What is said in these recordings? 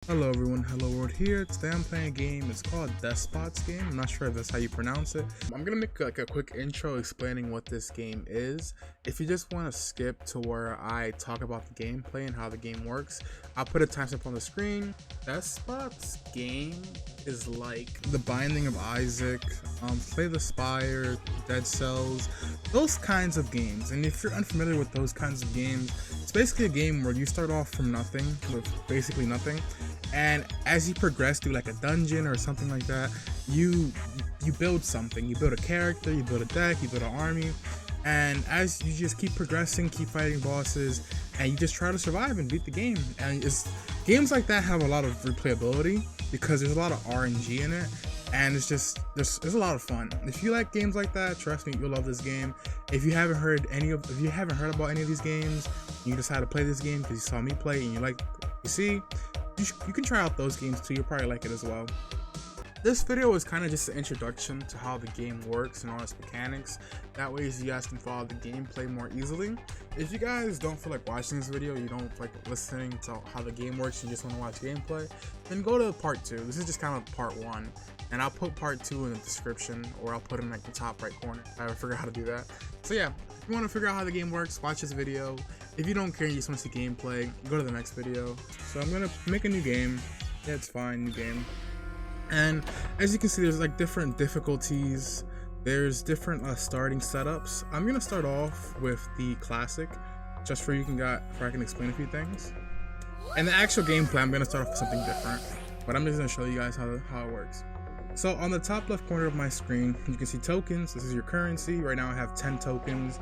Hello everyone, hello world here. Today I'm playing a game. It's called Despot's game. I'm not sure if that's how you pronounce it. I'm gonna make like a quick intro explaining what this game is. If you just want to skip to where I talk about the gameplay and how the game works, I'll put a timestamp on the screen. Despot's game is like The Binding of Isaac, Play the Spire, Dead Cells, those kinds of games. And if you're unfamiliar with those kinds of games, it's basically a game where you start off from nothing, with basically nothing, and as you progress through like a dungeon or something like that, you build something. You build a character, you build a deck, you build an army, and as you just keep progressing, keep fighting bosses, and you just try to survive and beat the game. And games like that have a lot of replayability because there's a lot of RNG in it, and it's just there's a lot of fun. If you like games like that, trust me, you'll love this game. If you haven't heard about any of these games, you decide to play this game because you saw me play and you see, you can try out those games too. You'll probably like it as well. This video is kind of just an introduction to how the game works and all its mechanics. That way you guys can follow the gameplay more easily. If you guys don't feel like watching this video, you don't like listening to how the game works, you just want to watch gameplay, then go to part 2. This is just kind of part 1. And I'll put part 2 in the description, or I'll put it in like the top right corner. I haven't figured out how to do that. So yeah, if you want to figure out how the game works, watch this video. If you don't care, you just want to see gameplay, go to the next video. So I'm gonna make a new game. Yeah, it's fine, new game. And as you can see, there's like different difficulties. There's different starting setups. I'm gonna start off with the classic, just for I can explain a few things. And the actual gameplay, I'm gonna start off with something different, but I'm just gonna show you guys how it works. So on the top left corner of my screen, you can see tokens. This is your currency. Right now I have 10 tokens.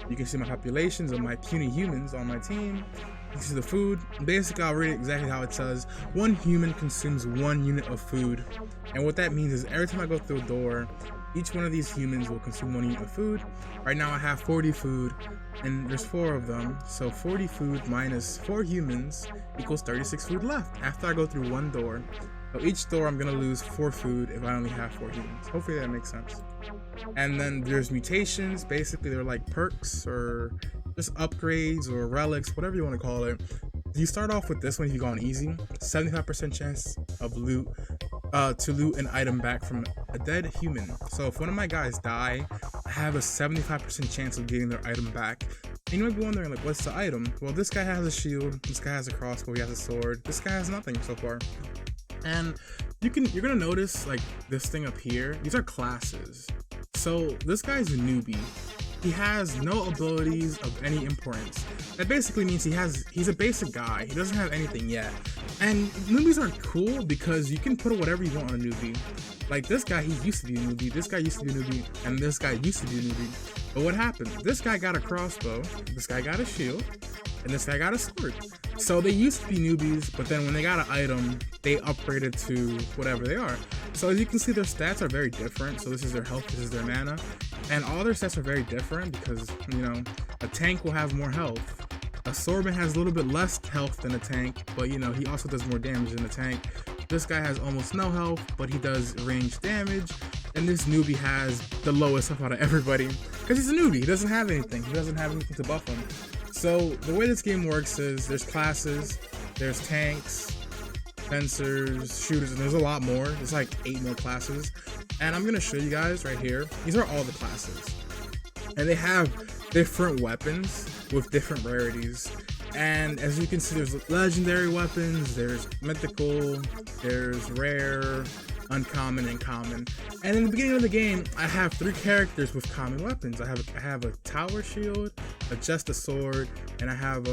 You can see my populations of my puny humans on my team. You can see the food. Basically, I'll read it exactly how it says. 1 human consumes 1 unit of food. And what that means is every time I go through a door, each one of these humans will consume 1 unit of food. Right now I have 40 food, and there's 4 of them. So 40 food minus 4 humans equals 36 food left after I go through 1 door. So each door I'm gonna lose 4 food if I only have 4 humans. Hopefully that makes sense. And then there's mutations. Basically they're like perks or just upgrades or relics, whatever you want to call it. You start off with this one if you go on easy. 75% chance of to loot an item back from a dead human. So if one of my guys die, I have a 75% chance of getting their item back. And you might be wondering, like, what's the item? Well, this guy has a shield, this guy has a crossbow, he has a sword, this guy has nothing so far. And you're gonna notice like this thing up here, these are classes. So this guy's a newbie. He has no abilities of any importance. That basically means he's a basic guy. He doesn't have anything yet. And newbies are cool because you can put whatever you want on a newbie. Like this guy, he used to be a newbie, this guy used to be a newbie, and this guy used to be a newbie. But what happened? This guy got a crossbow, this guy got a shield, and this guy got a sword. So they used to be newbies, but then when they got an item, they upgraded to whatever they are. So as you can see, their stats are very different. So this is their health, this is their mana, and all their stats are very different because, you know, a tank will have more health. A swordman has a little bit less health than a tank, but you know, he also does more damage than a tank. This guy has almost no health, but he does ranged damage. And this newbie has the lowest health out of everybody because he's a newbie. He doesn't have anything. He doesn't have anything to buff him. So the way this game works is there's classes, there's tanks, fencers, shooters, and there's a lot more. There's like 8 more classes. And I'm going to show you guys right here. These are all the classes. And they have different weapons with different rarities. And as you can see, there's legendary weapons, there's mythical, there's rare, uncommon, and common. And in the beginning of the game, I have 3 characters with common weapons. I have a tower shield, just a sword, and I have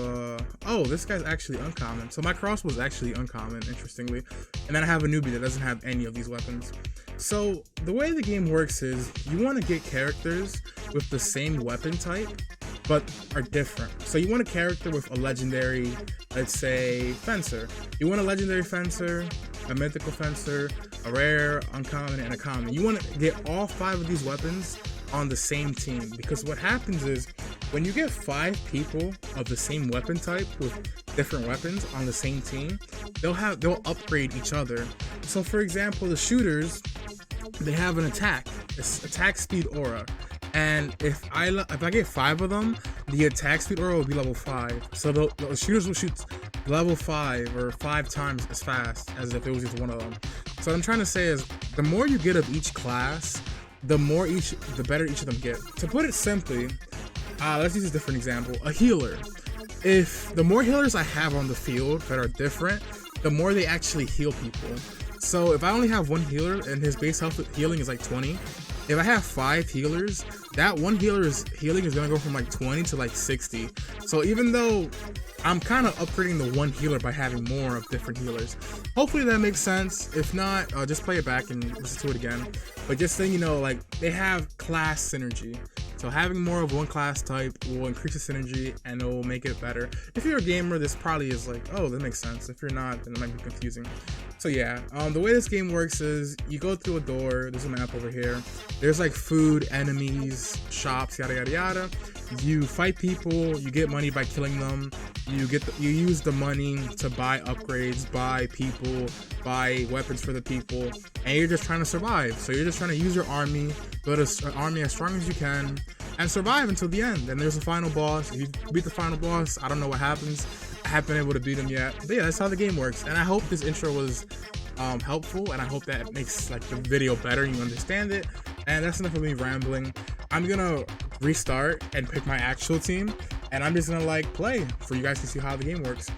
this guy's actually uncommon. So my crossbow is actually uncommon, interestingly. And then I have a newbie that doesn't have any of these weapons. So the way the game works is you want to get characters with the same weapon type, but are different. So you want a character with a legendary, let's say, fencer. You want a legendary fencer, a mythical fencer, a rare, uncommon, and a common. You want to get all 5 of these weapons on the same team, because what happens is when you get 5 people of the same weapon type with different weapons on the same team, they'll upgrade each other. So for example, the shooters, they have an attack speed aura. And if I get 5 of them, the attack speed aura will be level 5. So the shooters will shoot level 5 or 5 times as fast as if it was just one of them. So what I'm trying to say is, the more you get of each class, the better each of them get. To put it simply, let's use a different example. A healer. If the more healers I have on the field that are different, the more they actually heal people. So if I only have one healer and his base health healing is like 20, if I have 5 healers, that one healer's healing is gonna go from like 20 to like 60. So even though I'm kind of upgrading the one healer by having more of different healers. Hopefully that makes sense. If not, just play it back and listen to it again. But just saying, you know, like, they have class synergy. So having more of one class type will increase the synergy and it will make it better. If you're a gamer, this probably is like, oh, that makes sense. If you're not, then it might be confusing. So yeah, the way this game works is you go through a door. There's a map over here. There's like food, enemies, shops, yada yada yada. You fight people. You get money by killing them. You use the money to buy upgrades, buy people, buy weapons for the people, and you're just trying to survive. So you're just trying to use your army, build an army as strong as you can, and survive until the end. And there's a final boss. If you beat the final boss, I don't know what happens. I haven't been able to beat him yet. But yeah, that's how the game works. And I hope this intro was helpful, and I hope that it makes like the video better and you understand it. And that's enough of me rambling. I'm gonna restart and pick my actual team, and I'm just gonna like play for you guys to see how the game works.